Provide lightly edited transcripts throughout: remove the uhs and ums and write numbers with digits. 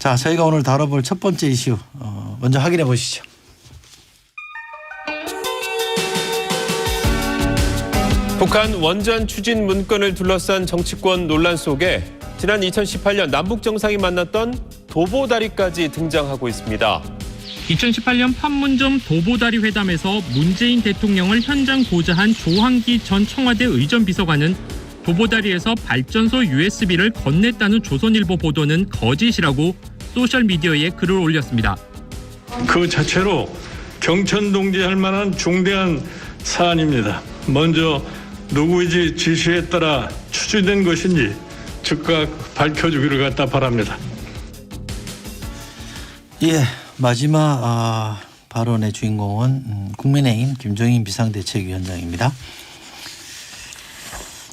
자, 저희가 오늘 다뤄볼 첫 번째 이슈 먼저 확인해 보시죠. 북한 원전 추진 문건을 둘러싼 정치권 논란 속에 지난 2018년 남북 정상이 만났던 도보다리까지 등장하고 있습니다. 2018년 판문점 도보다리 회담에서 문재인 대통령을 현장 고자한 조한기 전 청와대 의전비서관은 도보다리에서 발전소 USB를 건넸다는 조선일보 보도는 거짓이라고 소셜미디어에 글을 올렸습니다. 그 자체로 경천동지할 만한 중대한 사안입니다. 먼저 누구의 지시에 따라 추진된 것인지 즉각 밝혀주기를 갖다 바랍니다. 예, 마지막 발언의 주인공은 국민의힘 김종인 비상대책위원장입니다.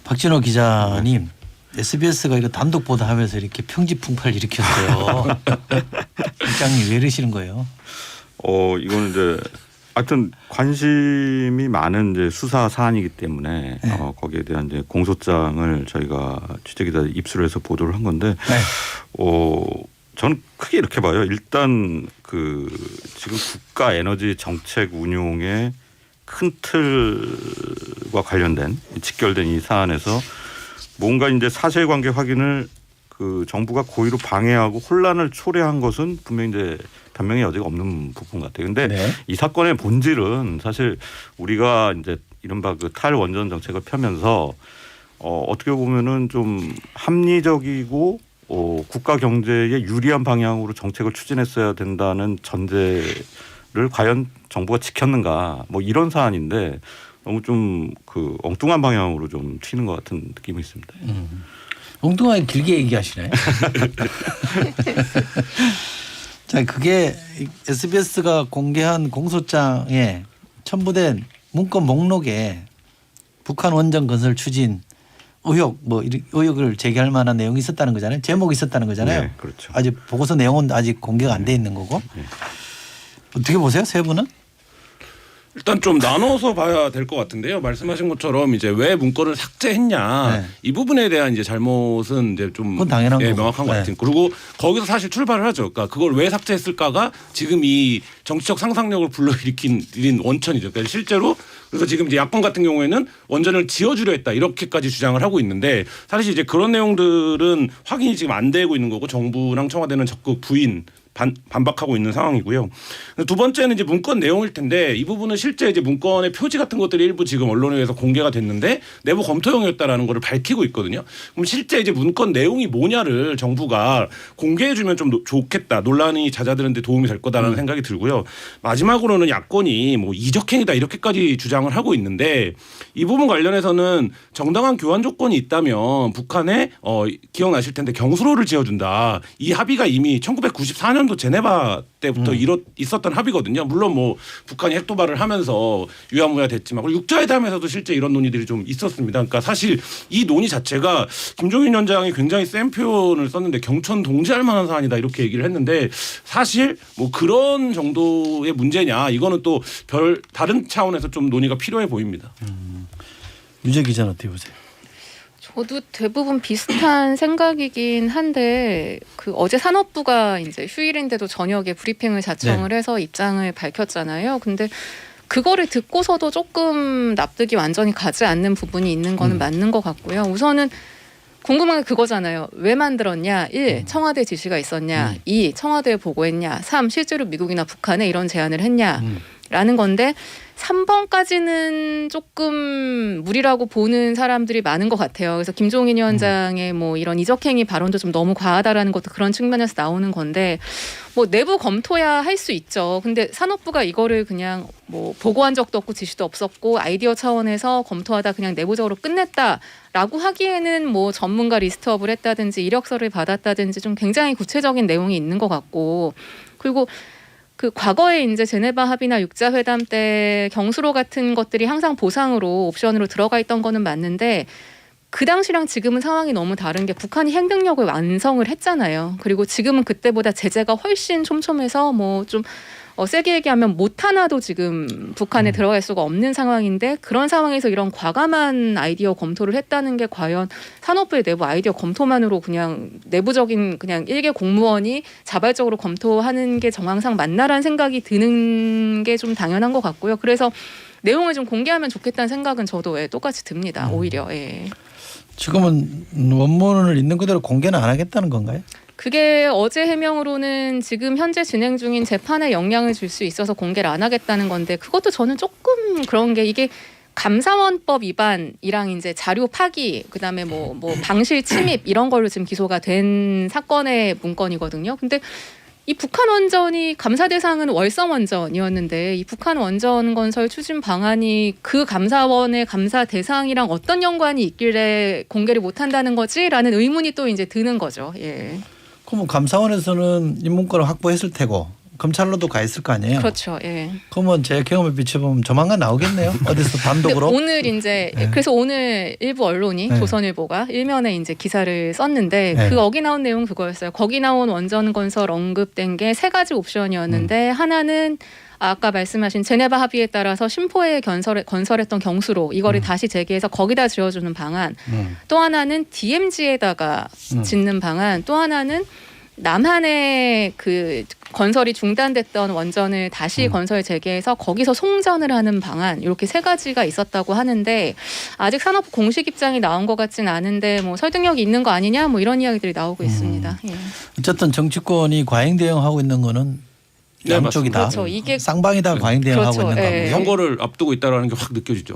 박진호 기자님, SBS가 이거 단독 보도하면서 이렇게 평지풍파를 일으켰어요. 실장님 왜 이러시는 거예요? 이거는 이제 하여튼 관심이 많은 이제 수사 사안이기 때문에 네. 거기에 대한 이제 공소장을 저희가 취재기자 입수를 해서 보도를 한 건데, 네. 저는 크게 이렇게 봐요. 일단 지금 국가 에너지 정책 운용의 큰 틀과 관련된 직결된 이 사안에서 뭔가 이제 사실관계 확인을 정부가 고의로 방해하고 혼란을 초래한 것은 분명히 이제 변명의 여지가 없는 부분 같아요. 그런데 네. 이 사건의 본질은 사실 우리가 이제 이른바 탈원전 정책을 펴면서 어떻게 보면은 좀 합리적이고 국가 경제에 유리한 방향으로 정책을 추진했어야 된다는 전제를 과연 정부가 지켰는가 뭐 이런 사안인데 너무 좀 엉뚱한 방향으로 좀 튀는 것 같은 느낌이 있습니다. 엉뚱하게 길게 얘기하시네. 자, 그게 SBS가 공개한 공소장에 첨부된 문건 목록에 북한 원전 건설 추진 의혹을 제기할 만한 내용이 있었다는 거잖아요. 제목이 있었다는 거잖아요. 네, 그렇죠. 아직 보고서 내용은 아직 공개가 안 돼 있는 거고. 네. 어떻게 보세요, 세 분은? 일단 좀 나눠서 봐야 될 것 같은데요. 말씀하신 것처럼 이제 왜 문건을 삭제했냐 네. 이 부분에 대한 이제 잘못은 이제 좀 그건 당연한 거고. 명확한 것 네. 같은. 그리고 거기서 사실 출발을 하죠. 그러니까 그걸 왜 삭제했을까가 지금 이 정치적 상상력을 불러일으킨 원천이죠. 그러니까 실제로 그래서 지금 이제 야권 같은 경우에는 원전을 지어주려 했다 이렇게까지 주장을 하고 있는데 사실 이제 그런 내용들은 확인이 지금 안 되고 있는 거고 정부랑 청와대는 적극 반박하고 있는 상황이고요. 두 번째는 이제 문건 내용일 텐데 이 부분은 실제 이제 문건의 표지 같은 것들이 일부 지금 언론에 의해서 공개가 됐는데 내부 검토용이었다라는 것을 밝히고 있거든요. 그럼 실제 이제 문건 내용이 뭐냐를 정부가 공개해주면 좀 좋겠다. 논란이 잦아드는데 도움이 될 거다라는 생각이 들고요. 마지막으로는 야권이 뭐 이적행위다 이렇게까지 주장을 하고 있는데 이 부분 관련해서는 정당한 교환 조건이 있다면 북한에 기억나실 텐데 경수로를 지어준다. 이 합의가 이미 1994년 제네바 때부터 있었던 합의거든요. 물론 뭐 북한이 핵도발을 하면서 유야무야 됐지만 그리고 육자회담에서도 실제 이런 논의들이 좀 있었습니다. 그러니까 사실 이 논의 자체가 김종인 위원장이 굉장히 센 표현을 썼는데 경천 동지할 만한 사안이다 이렇게 얘기를 했는데 사실 뭐 그런 정도의 문제냐 이거는 또 다른 차원에서 좀 논의가 필요해 보입니다. 유재 기자는 어떻게 보세요? 저도 대부분 비슷한 생각이긴 한데 어제 산업부가 이제 휴일인데도 저녁에 브리핑을 자청을 해서 입장을 밝혔잖아요. 근데 그거를 듣고서도 조금 납득이 완전히 가지 않는 부분이 있는 거는 맞는 것 같고요. 우선은 궁금한 게 그거잖아요. 왜 만들었냐? 1. 청와대 지시가 있었냐? 2. 청와대에 보고했냐? 3. 실제로 미국이나 북한에 이런 제안을 했냐? 라는 건데 3번까지는 조금 무리라고 보는 사람들이 많은 것 같아요. 그래서 김종인 위원장의 뭐 이런 이적행위 발언도 좀 너무 과하다라는 것도 그런 측면에서 나오는 건데 뭐 내부 검토야 할 수 있죠. 근데 산업부가 이거를 그냥 뭐 보고한 적도 없고 지시도 없었고 아이디어 차원에서 검토하다 그냥 내부적으로 끝냈다라고 하기에는 뭐 전문가 리스트업을 했다든지 이력서를 받았다든지 좀 굉장히 구체적인 내용이 있는 것 같고 그리고 과거에 이제 제네바 합의나 육자회담 때 경수로 같은 것들이 항상 보상으로 옵션으로 들어가 있던 거는 맞는데 그 당시랑 지금은 상황이 너무 다른 게 북한이 핵능력을 완성을 했잖아요. 그리고 지금은 그때보다 제재가 훨씬 촘촘해서 뭐 좀 세게 얘기하면 못 하나도 지금 북한에 들어갈 수가 없는 상황인데 그런 상황에서 이런 과감한 아이디어 검토를 했다는 게 과연 산업부의 내부 아이디어 검토만으로 그냥 내부적인 그냥 일개 공무원이 자발적으로 검토하는 게 정황상 맞나라는 생각이 드는 게 좀 당연한 것 같고요. 그래서 내용을 좀 공개하면 좋겠다는 생각은 저도 똑같이 듭니다. 오히려. 예. 지금은 원문을 있는 그대로 공개는 안 하겠다는 건가요? 그게 어제 해명으로는 지금 현재 진행 중인 재판에 영향을 줄 수 있어서 공개를 안 하겠다는 건데 그것도 저는 조금 그런 게 이게 감사원법 위반이랑 이제 자료 파기 그다음에 뭐 방실 침입 이런 걸로 지금 기소가 된 사건의 문건이거든요. 근데 이 북한 원전이 감사 대상은 월성 원전이었는데 이 북한 원전 건설 추진 방안이 그 감사원의 감사 대상이랑 어떤 연관이 있길래 공개를 못 한다는 거지라는 의문이 또 이제 드는 거죠. 예. 그러면 감사원에서는 이 문건을 확보했을 테고 검찰로도 가 있을 거 아니에요. 그렇죠. 예. 그러면 제 경험에 비춰보면 조만간 나오겠네요. 어디서 단독으로. 오늘 이제 네. 그래서 오늘 일부 언론이 네. 조선일보가 일면에 이제 기사를 썼는데 네. 그 거기 나온 내용 그거였어요. 거기 나온 원전 건설 언급된 게 세 가지 옵션이었는데 하나는 아까 말씀하신 제네바 합의에 따라서 심포에 건설했던 경수로 이거를 다시 재개해서 거기다 지어주는 방안. 또 하나는 DMZ에다가 짓는 방안. 또 하나는 남한의 그 건설이 중단됐던 원전을 다시 건설 재개해서 거기서 송전을 하는 방안 이렇게 세 가지가 있었다고 하는데 아직 산업부 공식 입장이 나온 것 같진 않은데 뭐 설득력이 있는 거 아니냐 뭐 이런 이야기들이 나오고 있습니다. 예. 어쨌든 정치권이 과잉 대응하고 있는 거는 네, 양쪽이 다 그렇죠. 이게 쌍방이 다 과잉 대응하고 그렇죠. 있는 예. 거고요. 선거를 앞두고 있다라는 게 확 느껴지죠.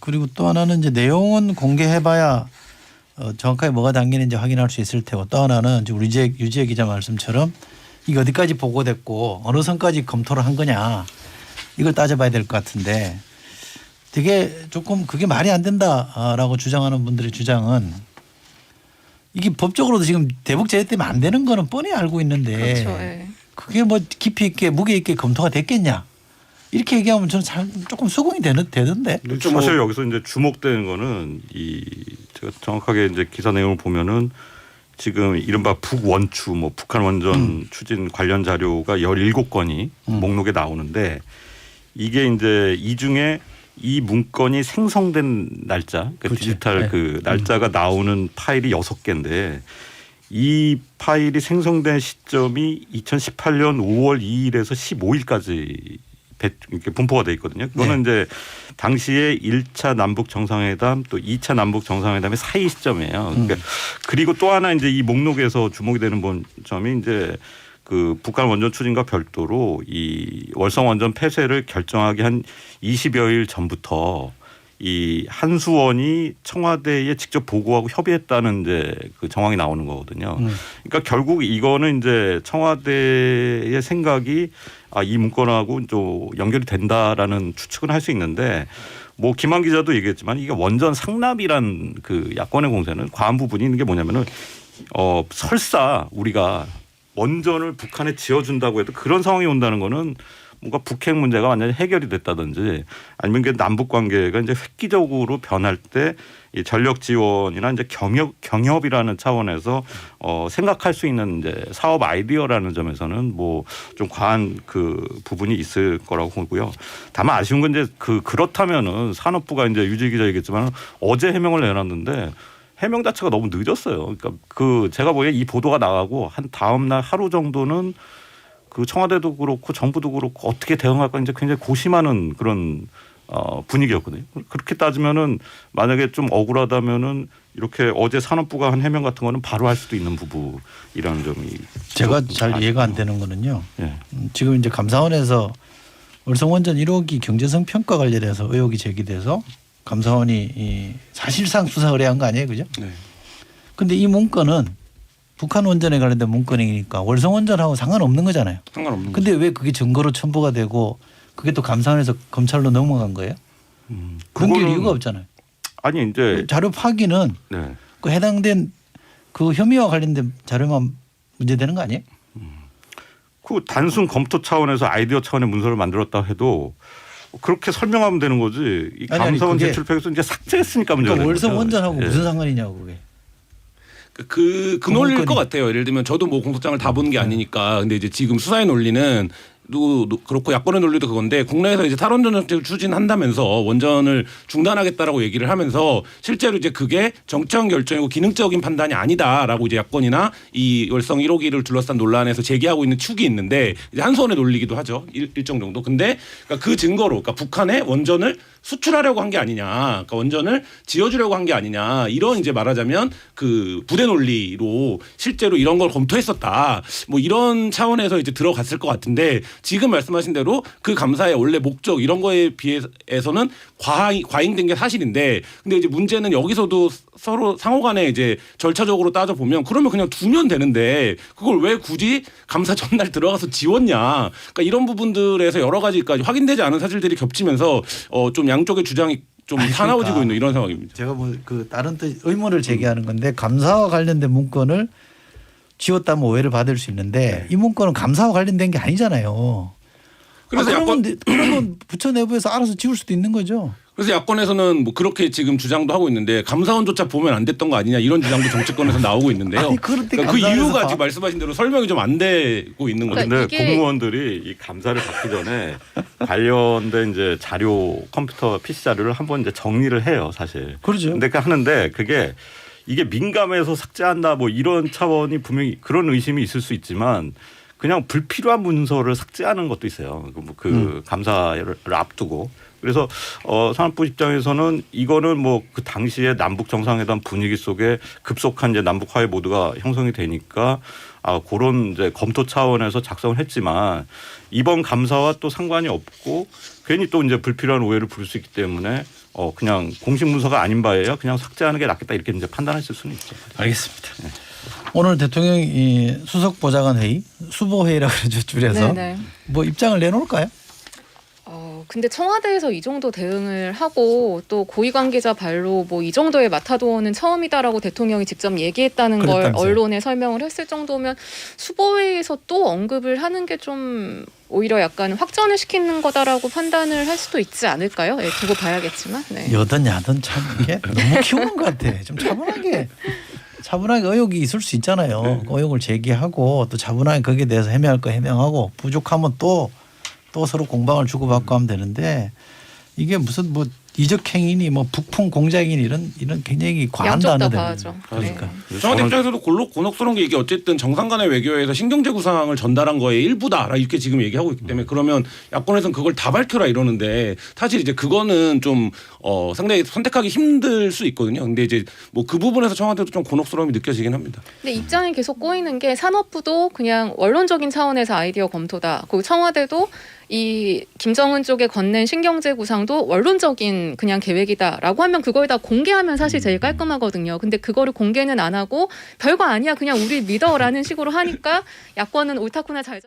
그리고 또 하나는 이제 내용은 공개해봐야 정확하게 뭐가 담기는지 확인할 수 있을 테고 또 하나는 지금 유지혜 기자 말씀처럼 이게 어디까지 보고됐고 어느 선까지 검토를 한 거냐 이걸 따져봐야 될 것 같은데 되게 조금 그게 말이 안 된다라고 주장하는 분들의 주장은 이게 법적으로도 지금 대북 제재 때문에 안 되는 거는 뻔히 알고 있는데 그렇죠. 예. 그게 뭐 깊이 있게 무게 있게 검토가 됐겠냐 이렇게 얘기하면 저는 조금 수긍이 되던데. 근데 사실 여기서 이제 주목되는 거는 제가 정확하게 이제 기사 내용을 보면은 지금 이른바 북원추 뭐 북한 원전 추진 관련 자료가 17건이 목록에 나오는데 이게 이제 이 중에 이 문건이 생성된 날짜 그러니까 그렇지. 디지털 네. 그 날짜가 나오는 파일이 6개인데 이 파일이 생성된 시점이 2018년 5월 2일에서 15일까지 이렇게 분포가 돼 있거든요. 그거는 이제 당시에 1차 남북 정상회담 또 2차 남북 정상회담의 사이 시점이에요. 그러니까 그리고 또 하나 이제 이 목록에서 주목이 되는 점이 이제 그 북한 원전 추진과 별도로 이 월성 원전 폐쇄를 결정하기 한 20여일 전부터 이 한수원이 청와대에 직접 보고하고 협의했다는 이제 그 정황이 나오는 거거든요. 그러니까 결국 이거는 이제 청와대의 생각이 이 문건하고 좀 연결이 된다라는 추측은 할 수 있는데 뭐 김한 기자도 얘기했지만 이게 원전 상납이란 그 야권의 공세는 과한 부분이 있는 게 뭐냐면은 설사 우리가 원전을 북한에 지어준다고 해도 그런 상황이 온다는 거는 뭔가 북핵 문제가 완전히 해결이 됐다든지 아니면 그 남북 관계가 이제 획기적으로 변할 때 이 전력 지원이나 이제 경협이라는 차원에서 생각할 수 있는 이제 사업 아이디어라는 점에서는 뭐 좀 과한 그 부분이 있을 거라고 보고요. 다만 아쉬운 건 이제 그렇다면은 산업부가 이제 유지 기자 얘기했지만 어제 해명을 내놨는데 해명 자체가 너무 늦었어요. 그러니까 제가 보기에 이 보도가 나가고 한 다음 날 하루 정도는 그 청와대도 그렇고 정부도 그렇고 어떻게 대응할까 이제 굉장히 고심하는 그런 분위기였거든요. 그렇게 따지면은 만약에 좀 억울하다면은 이렇게 어제 산업부가 한 해명 같은 거는 바로 할 수도 있는 부분이라는 점이 제가 잘 이해가 안 되는 거는요. 예. 지금 이제 감사원에서 월성 원전 1호기 경제성 평가 관련해서 의혹이 제기돼서 감사원이 사실상 수사 의뢰한 거 아니에요, 그죠? 네. 근데 이 문건은 북한 원전에 관련된 문건이니까 월성 원전하고 상관없는 거잖아요. 상관없는 근데 왜 그게 증거로 첨부가 되고 그게 또 감사원에서 검찰로 넘어간 거예요? 넘길 그거는- 이유가 없잖아요. 아니 이제 자료 파기는 네. 그 해당된 그 혐의와 관련된 자료만 문제되는 거 아니에요? 그 단순 검토 차원에서 아이디어 차원의 문서를 만들었다 해도 그렇게 설명하면 되는 거지. 이 아니, 감사원 그게- 제출표에서 이제 삭제했으니까 문제가 그러니까 되는 월성 거죠. 원전하고 예. 무슨 상관이냐고 그게. 그 논리일 문건이- 것 같아요. 예를 들면 저도 뭐 공소장을 다 보는 게 아니니까. 근데 이제 지금 수사의 논리는 그렇고 야권의 논리도 그건데 국내에서 이제 탈원전 정책을 추진한다면서 원전을 중단하겠다라고 얘기를 하면서 실제로 이제 그게 정치적 결정이고 기능적인 판단이 아니다라고 이제 야권이나 이 월성 1호기를 둘러싼 논란에서 제기하고 있는 축이 있는데 이제 한손에 놀리기도 하죠. 일정 정도. 근데 그러니까 그 증거로 그러니까 북한에 원전을 수출하려고 한 게 아니냐, 그러니까 원전을 지어주려고 한 게 아니냐 이런 이제 말하자면 그 부대 논리로 실제로 이런 걸 검토했었다. 뭐 이런 차원에서 이제 들어갔을 것 같은데 지금 말씀하신 대로 그 감사의 원래 목적 이런 거에 비해서는 과잉된 게 사실인데 근데 이제 문제는 여기서도 서로 상호간에 이제 절차적으로 따져 보면 그러면 그냥 두면 되는데 그걸 왜 굳이 감사 전날 들어가서 지웠냐. 그러니까 이런 부분들에서 여러 가지까지 확인되지 않은 사실들이 겹치면서 좀 양쪽의 주장이 좀 사나워지고 있는 이런 상황입니다. 제가 뭐 그 다른 뜻 의문을 제기하는 건데 감사와 관련된 문건을 지웠다면 오해를 받을 수 있는데 이 문건은 감사와 관련된 게 아니잖아요. 그래서 그러면 부처 내부에서 알아서 지울 수도 있는 거죠. 그래서 야권에서는 뭐 그렇게 지금 주장도 하고 있는데 감사원조차 보면 안 됐던 거 아니냐 이런 주장도 정치권에서 나오고 있는데요. 아니, 그런데 그 이유가 지금 말씀하신 대로 설명이 좀 안 되고 있는 거죠. 근데 이게- 공무원들이 이 감사를 받기 전에 관련된 이제 자료 컴퓨터 PC 자료를 한번 이제 정리를 해요, 사실. 그렇죠. 근데 하는데 그게 이게 민감해서 삭제한다 뭐 이런 차원이 분명히 그런 의심이 있을 수 있지만 그냥 불필요한 문서를 삭제하는 것도 있어요. 그 감사를 앞두고. 그래서 산업부 입장에서는 이거는 뭐 그 당시에 남북 정상회담 분위기 속에 급속한 이제 남북 화해 모드가 형성이 되니까 그런 이제 검토 차원에서 작성을 했지만 이번 감사와 또 상관이 없고 괜히 또 이제 불필요한 오해를 부를 수 있기 때문에 그냥 공식 문서가 아닌 바에야 그냥 삭제하는 게 낫겠다 이렇게 이제 판단했을 수는 있죠. 알겠습니다. 오늘 대통령이 수석 보좌관 회의, 수보 회의라고 그러죠 줄여서 네네. 뭐 입장을 내놓을까요? 근데 청와대에서 이 정도 대응을 하고 또 고위 관계자 발로 뭐 이 정도의 마타도어는 처음이다라고 대통령이 직접 얘기했다는 걸 그랬다면서요. 언론에 설명을 했을 정도면 수보회의에서 또 언급을 하는 게 좀 오히려 약간 확전을 시키는 거다라고 판단을 할 수도 있지 않을까요? 예, 두고 봐야겠지만. 네. 여든 야든 참 이게 너무 키우는 것 같아. 좀 차분하게 의혹이 있을 수 있잖아요. 의혹을 제기하고 또 차분하게 거기에 대해서 해명할 거 해명하고 부족하면 또 서로 공방을 주고받고 하면 되는데 이게 무슨 뭐 이적행위니 뭐 북풍 공작이니 이런 굉장히 과한 양쪽 다 단어들. 봐야죠. 그러니까. 네. 청와대 입장에서도 곤혹스러운 게 이게 어쨌든 정상 간의 외교에서 신경제 구상을 전달한 거의 일부다 이렇게 지금 얘기하고 있기 때문에 그러면 야권에서는 그걸 다 밝혀라 이러는데 사실 이제 그거는 좀 상당히 선택하기 힘들 수 있거든요. 근데 이제 뭐 그 부분에서 청와대도 좀 곤혹스러움이 느껴지긴 합니다. 근데 입장이 계속 꼬이는 게 산업부도 그냥 원론적인 차원에서 아이디어 검토다. 그리고 청와대도 이 김정은 쪽에 건넨 신경제 구상도 원론적인 그냥 계획이다라고 하면 그걸 다 공개하면 사실 제일 깔끔하거든요. 근데 그거를 공개는 안 하고 별거 아니야 그냥 우리 믿어라는 식으로 하니까 야권은 옳다구나 잘